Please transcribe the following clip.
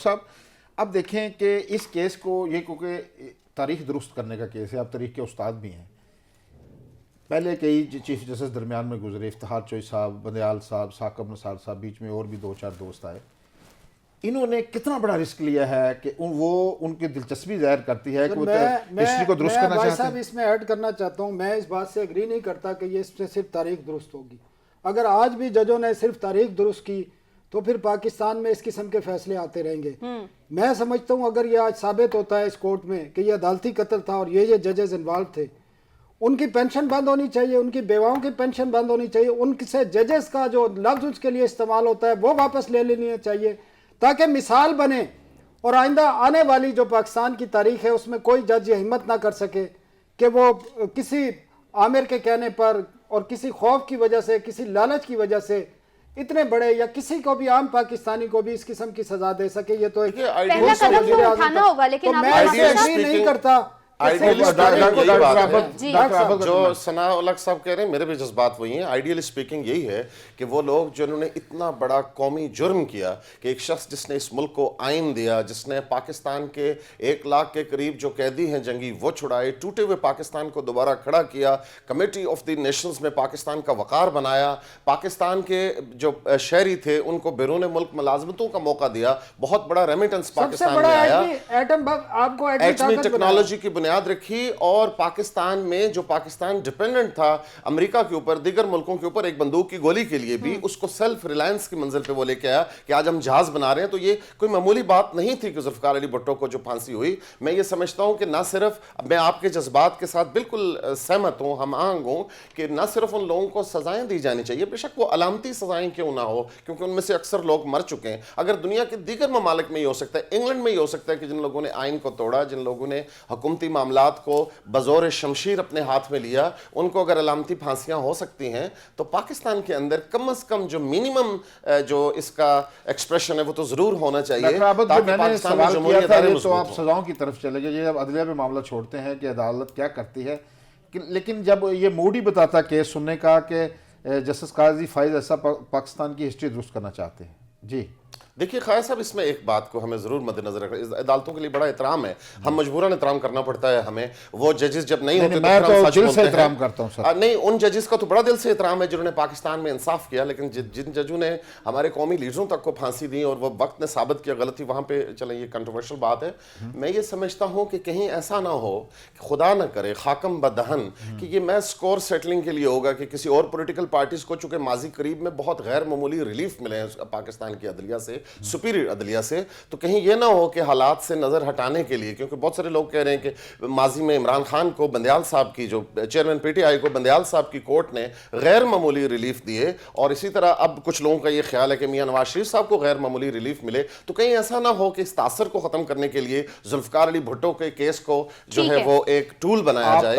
صاحب اب دیکھیں کہ اس کیس کو یہ کیونکہ تاریخ درست کرنے کا کیس ہے، آپ تاریخ کے استاد بھی ہیں. پہلے کئی چیف جسٹس درمیان میں گزرے، افتخار چوئی صاحب، بندیال صاحب، ثاقب نثار صاحب، بیچ میں اور بھی دو چار دوست آئے. انہوں نے کتنا بڑا رسک لیا ہے کہ وہ ان کی دلچسپی ظاہر کرتی ہے کہ وہ ہسٹری کو درست کرنا چاہتے ہیں. صاحب اس میں ایڈ کرنا چاہتا ہوں، میں اس بات سے اگری نہیں کرتا کہ یہ اس سے صرف تاریخ درست ہوگی. اگر آج بھی ججوں نے صرف تاریخ درست کی تو پھر پاکستان میں اس قسم کے فیصلے آتے رہیں گے. میں سمجھتا ہوں اگر یہ آج ثابت ہوتا ہے اس کورٹ میں کہ یہ عدالتی قتل تھا اور یہ ججز انوالو تھے، ان کی پینشن بند ہونی چاہیے، ان کی بیواؤں کی پینشن بند ہونی چاہیے، ان سے ججز کا جو لفظ اس کے لیے استعمال ہوتا ہے وہ واپس لے لینی چاہیے تاکہ مثال بنے اور آئندہ آنے والی جو پاکستان کی تاریخ ہے اس میں کوئی جج یہ ہمت نہ کر سکے کہ وہ کسی عامر کے کہنے پر اور کسی خوف کی وجہ سے، کسی لالچ کی وجہ سے اتنے بڑے یا کسی کو بھی عام پاکستانی کو بھی اس قسم کی سزا دے سکے. یہ تو ایک پہلا قدم تو اٹھانا ہوگا، لیکن میں ایگری نہیں کرتا. جو ثناء الحق صاحب کہہ رہے ہیں میرے بھی جذبات وہی ہیں. آئیڈیل سپیکنگ یہی ہے کہ وہ لوگ جنہوں نے اتنا بڑا قومی جرم کیا کہ ایک شخص جس نے اس ملک کو آئین دیا، جس نے پاکستان کے 1 لاکھ کے قریب جو قیدی ہیں جنگی وہ چھڑائے، ٹوٹے ہوئے پاکستان کو دوبارہ کھڑا کیا، کمیٹی آف دی نیشنز میں پاکستان کا وقار بنایا، پاکستان کے جو شہری تھے ان کو بیرون ملک ملازمتوں کا موقع دیا، بہت بڑا ریمیٹنس پاکستان میں آیا، ایٹمی ٹیکنالوجی کی بنیاد رکھی، اور پاکستان میں جو پاکستان ڈیپینڈنٹ تھا امریکہ کے اوپر، دیگر ملکوں کے اوپر ایک بندوق کی گولی کے لیے بھی، اس کو سیلف ریلائنس کی منزل پہ وہ لے کے آیا کہ آج ہم جہاز بنا رہے ہیں. تو یہ کوئی معمولی بات نہیں تھی کہ ذوالفقار علی بھٹو کو جو پھانسی ہوئی. میں یہ سمجھتا ہوں کہ نہ صرف میں آپ کے جذبات کے ساتھ بالکل سہمت ہوں، ہم آہنگ ہوں کہ نہ صرف ان لوگوں کو سزائیں دی جانی چاہیے، بے شک وہ علامتی سزائیں کیوں نہ ہو، کیونکہ ان میں سے اکثر لوگ مر چکے ہیں. اگر دنیا کے دیگر ممالک میں یہ ہو سکتا ہے، انگلینڈ میں یہ ہو سکتا ہے کہ جن لوگوں نے آئین کو توڑا، جن لوگوں نے حکومتی معاملات کو بزور شمشیر اپنے ہاتھ میں لیا، ان کو اگر علامتی پھانسیاں ہو سکتی ہیں تو پاکستان کے اندر کم از کم جو منیمم جو اس کا ایکسپریشن ہے وہ تو ضرور ہونا چاہیے تاکہ پاکستان میں جمہوریت ادارے مضبوط ہوں. تو آپ سزاؤں کی طرف چلے گئے، یہ اب عدلیہ پہ معاملہ چھوڑتے ہیں کہ عدالت کیا کرتی ہے. لیکن جب یہ موڈ ہی بتاتا کیس سننے کا کہ جسٹس قاضی فائز ایسا پاکستان کی ہسٹری درست کرنا چاہتے ہیں. جی دیکھیے خواجہ صاحب، اس میں ایک بات کو ہمیں ضرور مد نظر رکھنا، عدالتوں کے لیے بڑا احترام ہے، ہم مجبوراً احترام کرنا پڑتا ہے ہمیں. وہ ججز جب نہیں ہوتے میں تو دل سے احترام کرتا ہوں سر. نہیں، ان ججز کا تو بڑا دل سے احترام ہے جنہوں نے پاکستان میں انصاف کیا، لیکن جن ججوں نے ہمارے قومی لیڈروں تک کو پھانسی دی اور وہ وقت نے ثابت کیا غلطی، وہاں پہ چلیں یہ کنٹروورشل بات ہے. میں یہ سمجھتا ہوں کہ کہیں ایسا نہ ہو کہ خدا نہ کرے خاکم بدہن کہ یہ میں سکور سیٹلنگ کے لیے ہوگا کہ کسی اور پولیٹیکل پارٹیز کو، چونکہ ماضی قریب میں بہت غیر معمولی ریلیف ملے ہیں پاکستان کی عدلیہ سے، سپیریئر عدلیہ سے، تو کہیں یہ نہ ہو کہ حالات سے نظر ہٹانے کے لیے، کیونکہ بہت سارے لوگ کہہ رہے ہیں کہ ماضی میں عمران خان کو بندیال صاحب کی، جو چیئرمین پی ٹی آئی کو بندیال صاحب کی کورٹ نے غیر معمولی ریلیف دیے، اور اسی طرح اب کچھ لوگوں کا یہ خیال ہے کہ میاں نواز شریف صاحب کو غیر معمولی ریلیف ملے. تو کہیں ایسا نہ ہو کہ اس تاثر کو ختم کرنے کے لیے ذوالفقار علی بھٹو کے کیس کو جو ہے وہ ایک ٹول بنایا جائے.